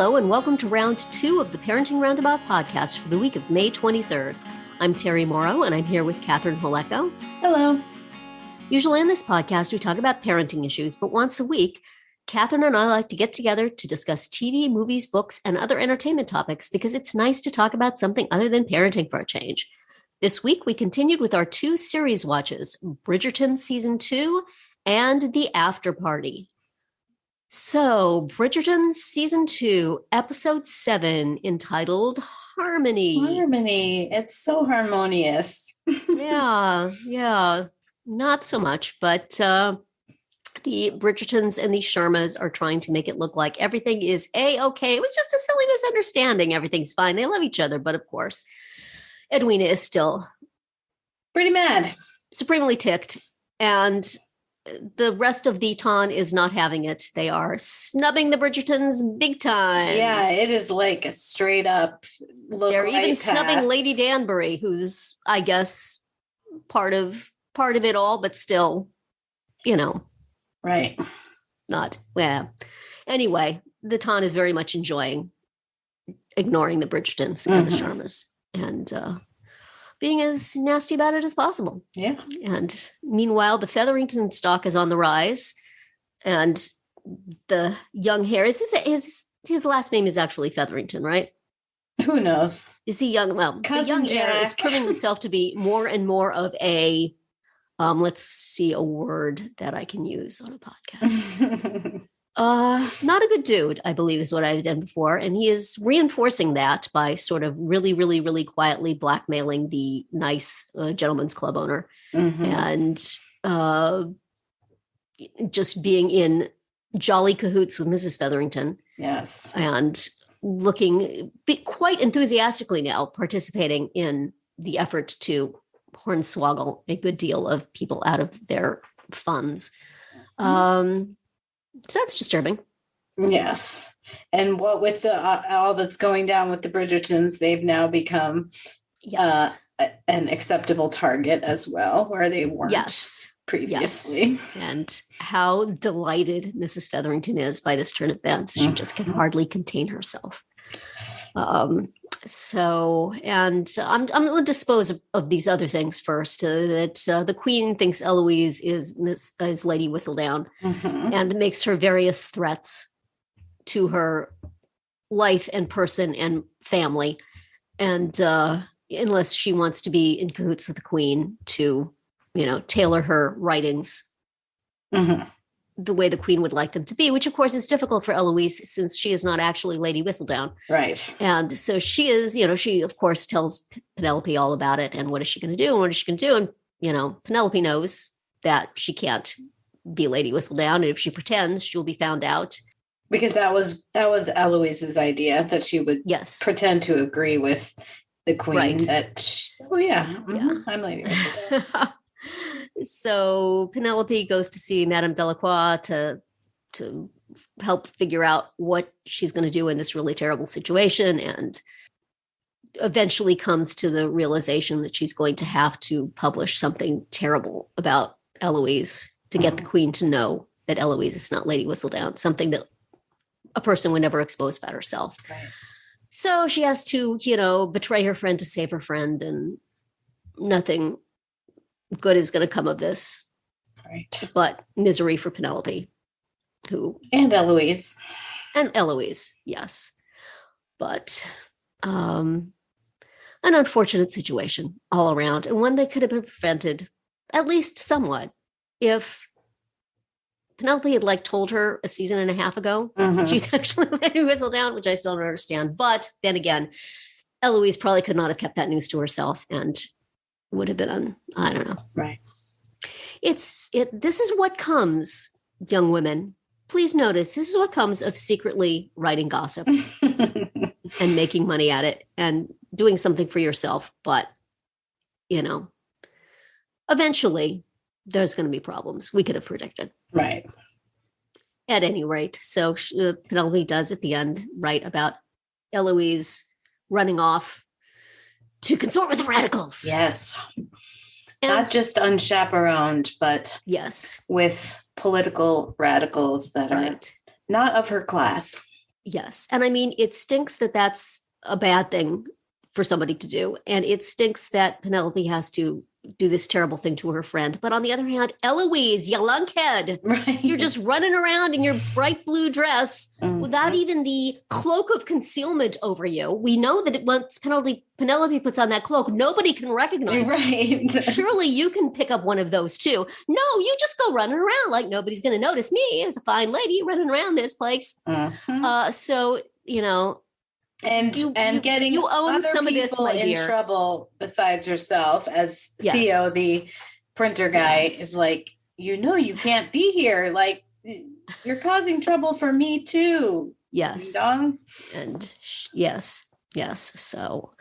Hello, and welcome to round 2 of the Parenting Roundabout podcast for the week of May 23rd. I'm Terry Morrow, and I'm here with Catherine Haleko. Hello. Usually on this podcast, we talk about parenting issues, but once a week, Catherine and I like to get together to discuss TV, movies, books, and other entertainment topics because it's nice to talk about something other than parenting for a change. This week, we continued with our 2 series watches, Bridgerton Season 2 and The Afterparty. So, Bridgerton Season 2, Episode 7, entitled Harmony. Harmony. It's so harmonious. Yeah. Not so much, but the Bridgertons and the Sharmas are trying to make it look like everything is A-okay. It was just a silly misunderstanding. Everything's fine. They love each other, but of course, Edwina is still pretty mad. Supremely ticked, and the rest of the ton is not having it. They are snubbing the Bridgertons big time. Yeah, it is like a straight up look. They're even past. snubbing Lady Danbury, who's, I guess, part of it all, but still, right. Not. Yeah. Anyway, the ton is very much enjoying ignoring the Bridgertons and the Sharmas and being as nasty about it as possible. Yeah. And meanwhile, the Featherington stock is on the rise, and the young heir his last name is actually Featherington, right? Who knows? Is he young? Well, Cousin the young Jack. heir is proving himself to be more and more of a let's see a word that I can use on a podcast. Not a good dude, I believe is what I've done before. And he is reinforcing that by sort of really, really, really quietly blackmailing the nice gentleman's club owner and just being in jolly cahoots with Mrs. Featherington. Yes. And quite enthusiastically now participating in the effort to hornswoggle a good deal of people out of their funds. So that's disturbing. Yes. And what with the all that's going down with the Bridgertons, they've now become an acceptable target as well, where they weren't previously. Yes. And how delighted Mrs. Featherington is by this turn of events. She just can hardly contain herself. So, and I'm going to dispose of these other things first. That the Queen thinks Eloise is Lady Whistledown and makes her various threats to her life and person and family. And unless she wants to be in cahoots with the Queen to, tailor her writings the way the Queen would like them to be, which of course is difficult for Eloise since she is not actually Lady Whistledown. Right. And so she is, she of course tells Penelope all about it and what is she going to do and what is she going to do. And, Penelope knows that she can't be Lady Whistledown. And if she pretends, she'll be found out. Because that was Eloise's idea, that she would pretend to agree with the Queen. Right. That I'm Lady Whistledown. So Penelope goes to see Madame Delacroix to help figure out what she's going to do in this really terrible situation, and eventually comes to the realization that she's going to have to publish something terrible about Eloise to get the Queen to know that Eloise is not Lady Whistledown, something that a person would never expose about herself. Right. So she has to, betray her friend to save her friend, and nothing good is going to come of this. Right. But misery for Penelope, and Eloise. Yes. But an unfortunate situation all around, and one that could have been prevented, at least somewhat, if Penelope had told her a season and a half ago she's actually Lady Whistledown, which I still don't understand. But then again, Eloise probably could not have kept that news to herself and would have been I don't know. Right. This is what comes, young women. Please notice, this is what comes of secretly writing gossip and making money at it and doing something for yourself. But, eventually there's going to be problems. We could have predicted. Right. At any rate, so Penelope does at the end write about Eloise running off to consort with the radicals. Yes. Not just unchaperoned, but with political radicals that are not of her class. Yes. And I mean, it stinks that that's a bad thing for somebody to do. And it stinks that Penelope has to do this terrible thing to her friend. But on the other hand, Eloise, you lunkhead, right. You're just running around in your bright blue dress without even the cloak of concealment over you. We know that once Penelope puts on that cloak, nobody can recognize it. Surely you can pick up one of those too. No, you just go running around like nobody's going to notice me as a fine lady running around this place. So, you know, and getting you own other some people of this, my in dear. Trouble besides yourself, as Theo, the printer guy, is like, you can't be here. Like, you're causing trouble for me too. Yes. Dong. And yes. So,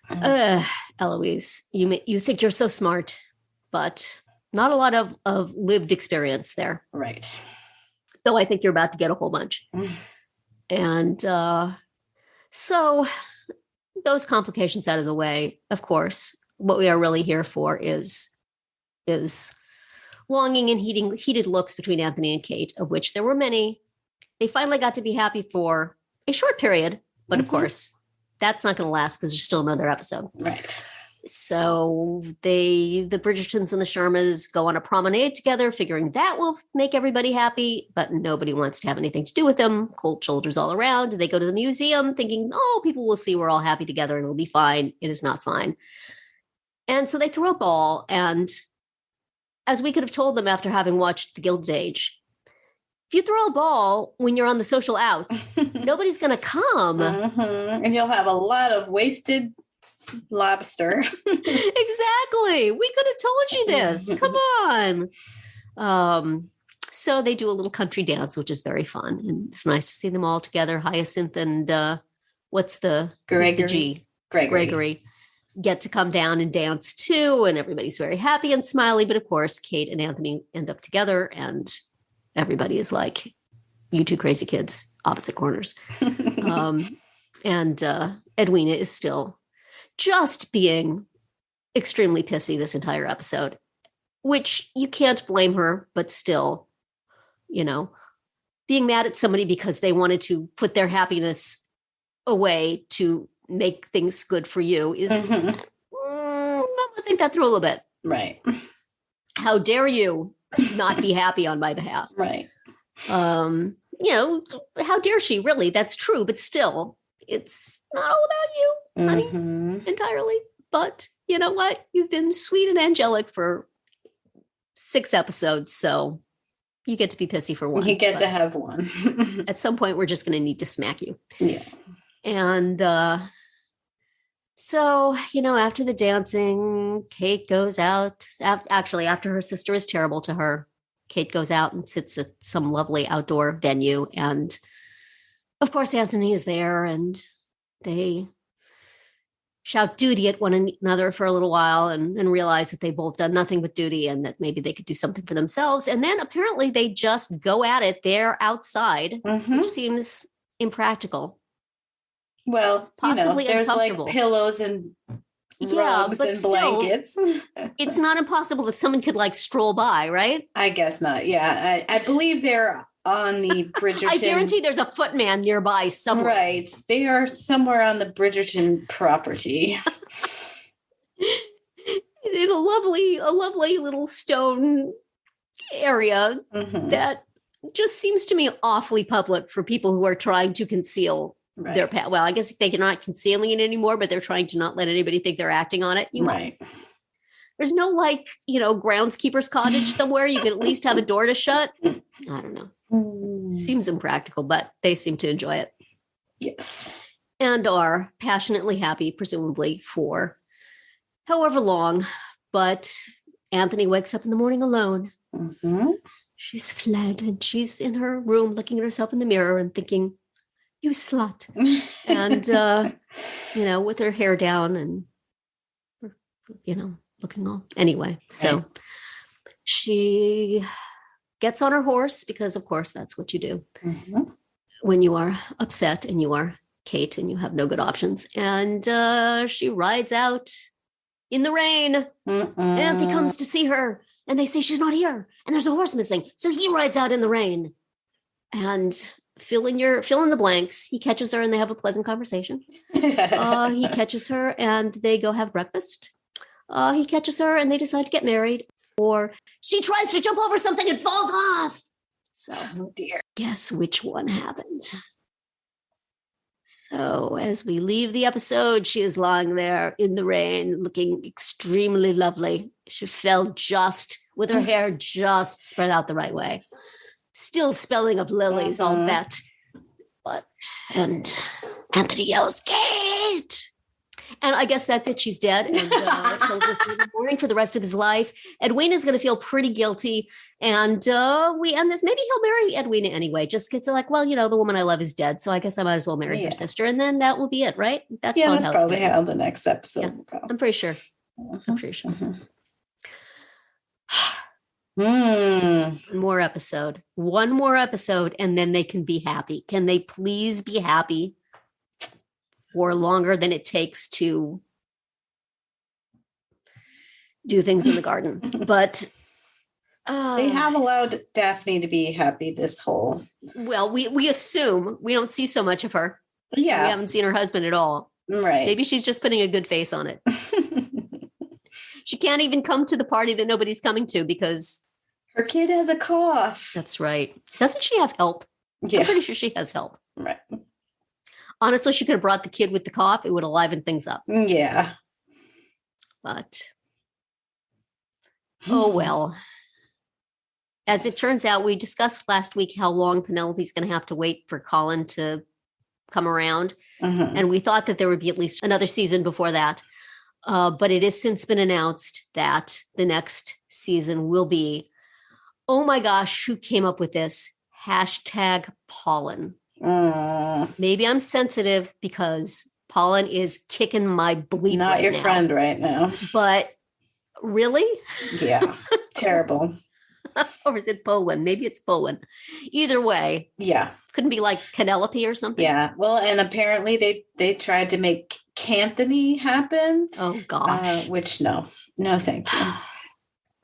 Eloise, you think you're so smart, but not a lot of lived experience there. Right. Though I think you're about to get a whole bunch. And, so those complications out of the way, of course, what we are really here for is longing and heated looks between Anthony and Kate, of which there were many. They finally got to be happy for a short period, but of course, that's not going to last because there's still another episode. Right. So the Bridgertons and the Sharmas go on a promenade together, figuring that will make everybody happy, but nobody wants to have anything to do with them. Cold shoulders all around. They go to the museum thinking, people will see we're all happy together and it'll be fine. It is not fine. And so they throw a ball. And as we could have told them after having watched The Gilded Age, if you throw a ball when you're on the social outs, nobody's going to come. And you'll have a lot of wasted lobster. Exactly. We could have told you this. Come on. So they do a little country dance, which is very fun. And it's nice to see them all together. Hyacinth and what's the G? Gregory get to come down and dance too. And everybody's very happy and smiley. But of course, Kate and Anthony end up together and everybody is like, you two crazy kids, opposite corners. And Edwina is still just being extremely pissy this entire episode, which you can't blame her, but still, being mad at somebody because they wanted to put their happiness away to make things good for you is, I think that through a little bit. Right. How dare you not be happy on my behalf? Right. How dare she really? That's true, but still, it's not all about you, honey, entirely. But you know what? You've been sweet and angelic for 6 episodes, so you get to be pissy for one. You get to have one. At some point, we're just going to need to smack you. Yeah. And so, after the dancing, Kate goes out. Actually, after her sister is terrible to her, Kate goes out and sits at some lovely outdoor venue. And of course, Anthony is there and they shout duty at one another for a little while and realize that they've both done nothing but duty and that maybe they could do something for themselves. And then apparently they just go at it there outside, which seems impractical. Well, possibly there's like pillows and rugs and blankets. It's not impossible that someone could like stroll by, right? I guess not. Yeah. I believe they're on the Bridgerton. I guarantee there's a footman nearby somewhere. Right. They are somewhere on the Bridgerton property. In a lovely little stone area that just seems to me awfully public for people who are trying to conceal their path. Well, I guess they're not concealing it anymore, but they're trying to not let anybody think they're acting on it. There's no groundskeeper's cottage somewhere you can at least have a door to shut. I don't know. Seems impractical, but they seem to enjoy it. Yes. And are passionately happy, presumably, for however long. But Anthony wakes up in the morning alone. She's fled and she's in her room looking at herself in the mirror and thinking, you slut. And, with her hair down and, looking all. Anyway, so she gets on her horse because, of course, that's what you do when you are upset and you are Kate and you have no good options. And she rides out in the rain. And Anthony comes to see her and they say she's not here and there's a horse missing. So he rides out in the rain and fill in the blanks. He catches her and they have a pleasant conversation. He catches her and they go have breakfast. He catches her and they decide to get married. Or she tries to jump over something and falls off. So, oh dear. Guess which one happened? So as we leave the episode, she is lying there in the rain, looking extremely lovely. She fell just with her hair just spread out the right way. Still smelling of lilies, I'll bet. And Anthony yells, Kate! And I guess that's it. She's dead. And he'll just live in mourning for the rest of his life. Edwina is going to feel pretty guilty. And we end this. Maybe he'll marry Edwina anyway. Just gets like, well, the woman I love is dead. So I guess I might as well marry her sister. And then that will be it, right? That's probably how the next episode will go. I'm pretty sure. I'm pretty sure. One more episode. And then they can be happy. Can they please be happy? Or longer than it takes to do things in the garden. But they have allowed Daphne to be happy this whole. Well, we assume. We don't see so much of her. Yeah. We haven't seen her husband at all. Right. Maybe she's just putting a good face on it. She can't even come to the party that nobody's coming to because her kid has a cough. That's right. Doesn't she have help? Yeah. I'm pretty sure she has help. Right. Honestly, she could have brought the kid with the cough. It would have livened things up. Yeah. But, oh well. As it turns out, we discussed last week how long Penelope's going to have to wait for Colin to come around. And we thought that there would be at least another season before that. But it has since been announced that the next season will be, oh my gosh, who came up with this? #Pollen. Maybe I'm sensitive because Pollen is kicking my bleep. Not right your now. Friend right now. But really? Yeah. Terrible. Or is it Pollen? Maybe it's Pollen. Either way. Yeah. Couldn't be like Penelope or something. Yeah. Well, and apparently they tried to make Canthony happen. Oh gosh. Which no, thank you.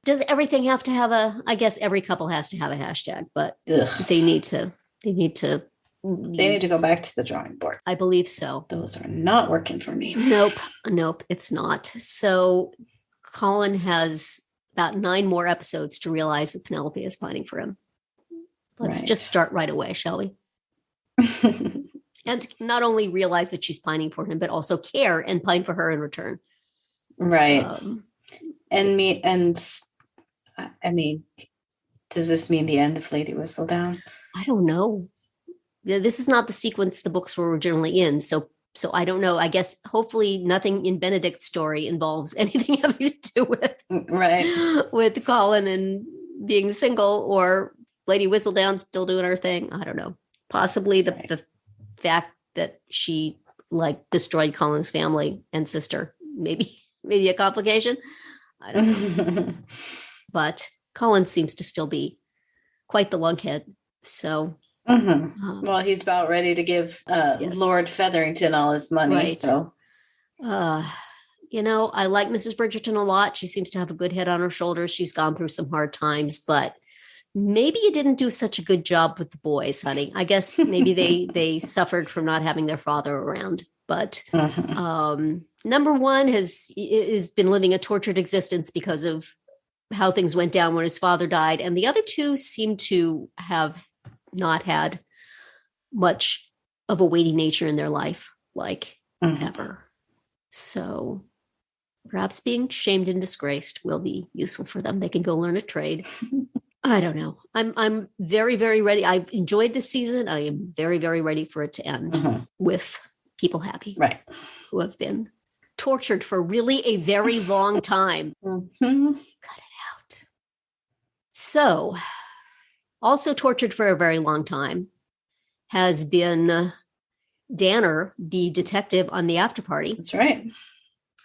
Does everything have to have I guess every couple has to have a hashtag, but they need to go back to the drawing board. I believe so. Those are not working for me. Nope, it's not. So Colin has about 9 more episodes to realize that Penelope is pining for him. Let's just start right away, shall we? And not only realize that she's pining for him, but also care and pine for her in return. Right. Does this mean the end of Lady Whistledown? I don't know. This is not the sequence the books were originally in. So I don't know. I guess hopefully nothing in Benedict's story involves anything having to do with Colin and being single, or Lady Whistledown still doing her thing. I don't know. Possibly the fact that she destroyed Colin's family and sister. Maybe a complication. I don't know. But Colin seems to still be quite the lunkhead. So. Well, he's about ready to give Lord Featherington all his money. Right. So, I like Mrs. Bridgerton a lot. She seems to have a good head on her shoulders. She's gone through some hard times, but maybe you didn't do such a good job with the boys, honey. I guess maybe they suffered from not having their father around. But number one has been living a tortured existence because of how things went down when his father died, and the other two seem to have not had much of a weighty nature in their life, ever. So perhaps being shamed and disgraced will be useful for them. They can go learn a trade. I don't know. I'm very, very ready. I've enjoyed this season. I am very, very ready for it to end with people happy, right? Who have been tortured for really a very long time. Cut it out. So, also tortured for a very long time has been Danner, the detective on the Afterparty. That's right.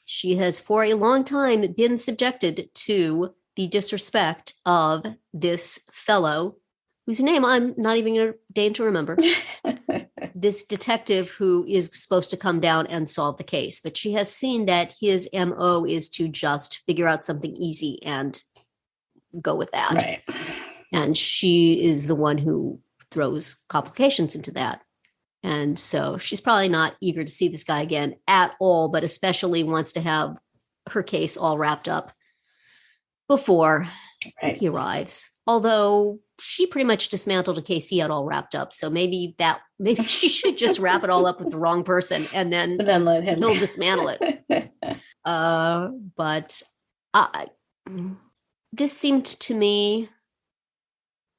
She has for a long time been subjected to the disrespect of this fellow, whose name I'm not even going to deign to remember. This detective who is supposed to come down and solve the case. But she has seen that his MO is to just figure out something easy and go with that. Right. And she is the one who throws complications into that. And so she's probably not eager to see this guy again at all, but especially wants to have her case all wrapped up before he arrives. Although she pretty much dismantled a case he had all wrapped up. So maybe she should just wrap it all up with the wrong person and then let him. He'll dismantle it. But this seemed to me,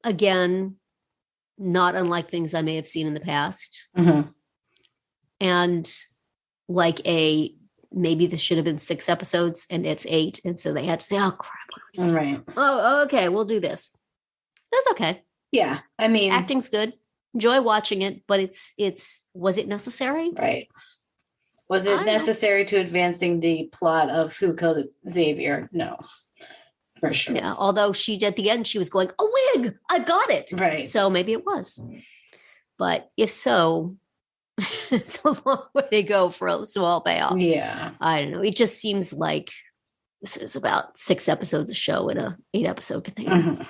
again, not unlike things I may have seen in the past. Mm-hmm. And like maybe this should have been 6 episodes and it's 8. And so they had to say, oh, crap. Right. Oh, okay, we'll do this. That's okay. Yeah. I mean, acting's good. Enjoy watching it, but was it necessary? Right. Was it necessary to advancing the plot of who killed Xavier? No. For sure. Yeah, although at the end, she was going, a wig, I've got it. Right. So maybe it was. But if so, it's a long way to go for a small payoff. Yeah. I don't know. It just seems like this is about 6 episodes a show in a 8 episode container. Mm-hmm.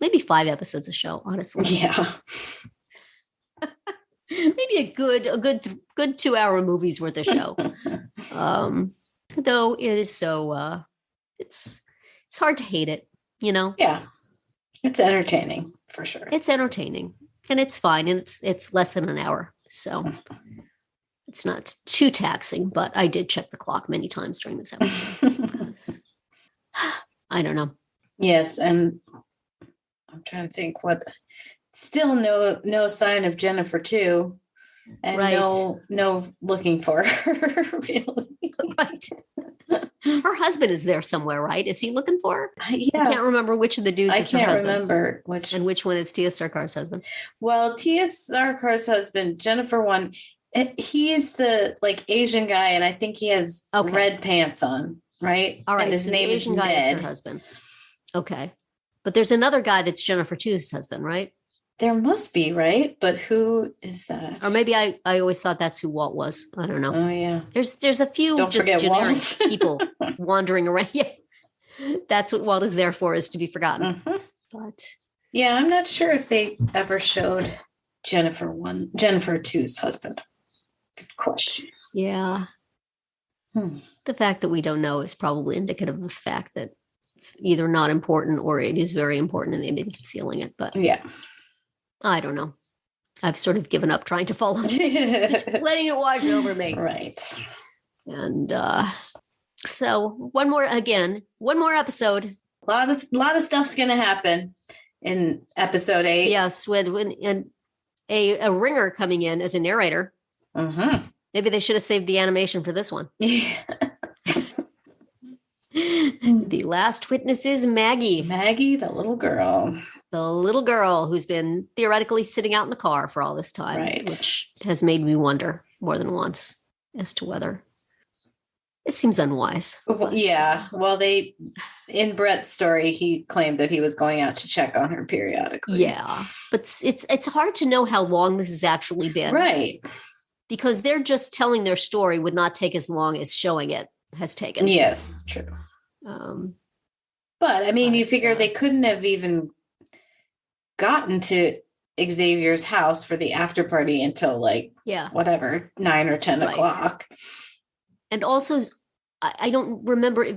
Maybe 5 episodes a show, honestly. Yeah. Maybe a good 2-hour movie's worth of show. Though it is so, it's hard to hate it, you know? Yeah. It's entertaining for sure. It's entertaining and it's fine. And it's less than an hour. So it's not too taxing, but I did check the clock many times during this episode because I don't know. Yes. And I'm trying to think still no sign of Jennifer too. And right. no looking for her really. Right. Her husband is there somewhere, right? Is he looking for her? Yeah. I can't remember which of the dudes is her husband. I can't remember which. And which one is Tia Sarkar's husband? Well, Tia Sarkar's husband, Jennifer one, he's the Asian guy, and I think he has red pants on, right? All right. And his name Asian is guy Ned. Is her husband. Okay. But there's another guy that's Jennifer 2's husband, right? There must be, right? But who is that? Or maybe I always thought that's who Walt was. I don't know. Oh, yeah. There's a few Don't just forget generic Walt. people wandering around. Yeah. That's what Walt is there for, is to be forgotten. Mm-hmm. But yeah, I'm not sure if they ever showed Jennifer 2's husband. Good question. Yeah. The fact that we don't know is probably indicative of the fact that it's either not important or it is very important and they've been concealing it. But yeah. I don't know. I've sort of given up trying to follow things, just letting it wash over me. Right. And so one more episode. A lot of stuff's going to happen in episode 8. Yes, when a ringer coming in as a narrator. Mm-hmm. Maybe they should have saved the animation for this one. Yeah. The last witness is Maggie. Maggie, the little girl. The little girl who's been theoretically sitting out in the car for all this time, right. Which has made me wonder more than once as to whether it seems unwise. Yeah. Well, in Brett's story, he claimed that he was going out to check on her periodically. Yeah. But it's hard to know how long this has actually been. Right. Because they're just telling their story would not take as long as showing it has taken. Yes, true. But I mean, you figure they couldn't have even gotten to Xavier's house for the after party until 9 or 10 o'clock. And also, I don't remember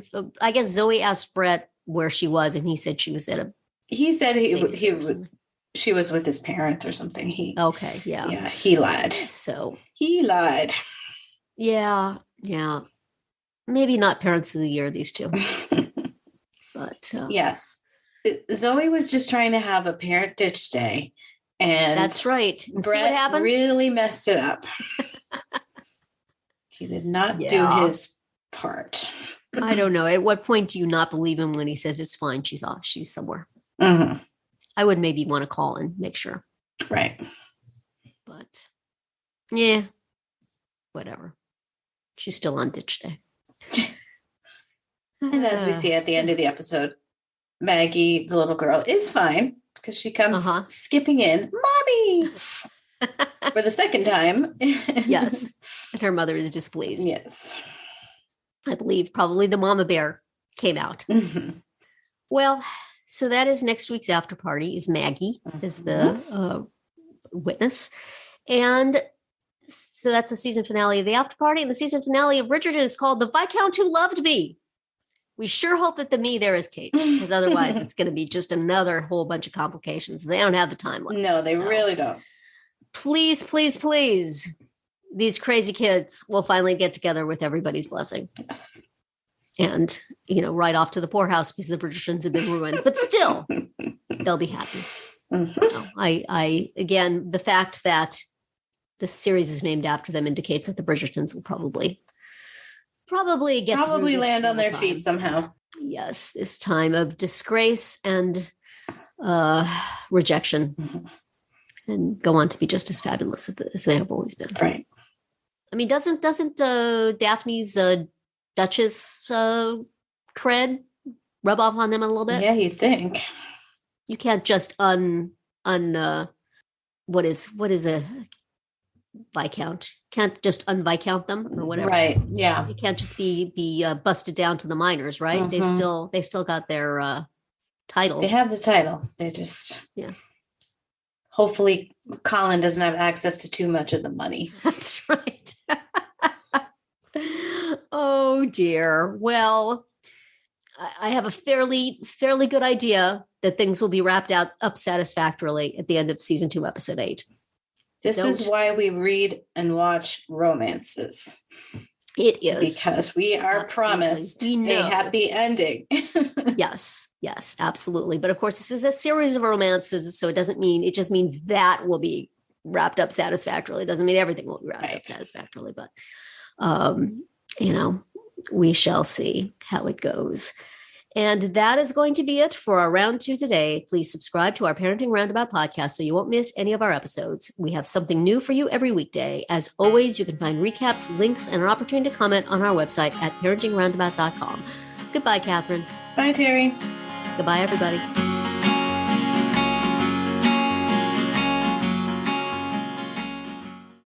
I guess Zoe asked Brett where she was, and he said she was at he said she was with his parents or something. He lied. So he lied. Yeah. Maybe not parents of the year, these two. But yes. Zoe was just trying to have a parent ditch day, and that's right. And Brett really messed it up. He did not do his part. I don't know. At what point do you not believe him when he says it's fine? She's off. She's somewhere. Mm-hmm. I would maybe want to call and make sure. Right. But yeah, whatever. She's still on ditch day. And as we see at the end of the episode, Maggie, the little girl, is fine because she comes skipping in, Mommy, for the second time. Yes. And her mother is displeased. Yes. I believe probably the mama bear came out. Mm-hmm. Well, so that is next week's after party is Maggie, is the witness. And so that's the season finale of the Afterparty. And the season finale of Bridgerton is called The Viscount Who Loved Me. We sure hope that the me there is Kate, because otherwise it's going to be just another whole bunch of complications. They don't have the time left. No, they really don't. Please, please, please. These crazy kids will finally get together with everybody's blessing. Yes. And, right off to the poorhouse because the Bridgertons have been ruined. But still, they'll be happy. I again, the fact that the series is named after them indicates that the Bridgertons will probably land on their feet somehow. Yes, this time of disgrace and rejection, and go on to be just as fabulous as they have always been. Right. I mean, doesn't Daphne's Duchess cred rub off on them a little bit? Yeah, you think. You can't just what is a Viscount? Can't just unviscount them or whatever. Right. Yeah. It can't just be busted down to the minors, right? They still got their title. They have the title. They just hopefully Colin doesn't have access to too much of the money. That's right. Oh dear. Well, I have a fairly good idea that things will be wrapped up satisfactorily at the end of season 2, episode 8. This is why we read and watch romances. It is. Because we are promised a happy ending. Yes, absolutely. But of course, this is a series of romances, so it just means that will be wrapped up satisfactorily. It doesn't mean everything will be wrapped up satisfactorily, but we shall see how it goes. And that is going to be it for our round 2 today. Please subscribe to our Parenting Roundabout podcast so you won't miss any of our episodes. We have something new for you every weekday. As always, you can find recaps, links, and an opportunity to comment on our website at parentingroundabout.com. Goodbye, Catherine. Bye, Terry. Goodbye, everybody.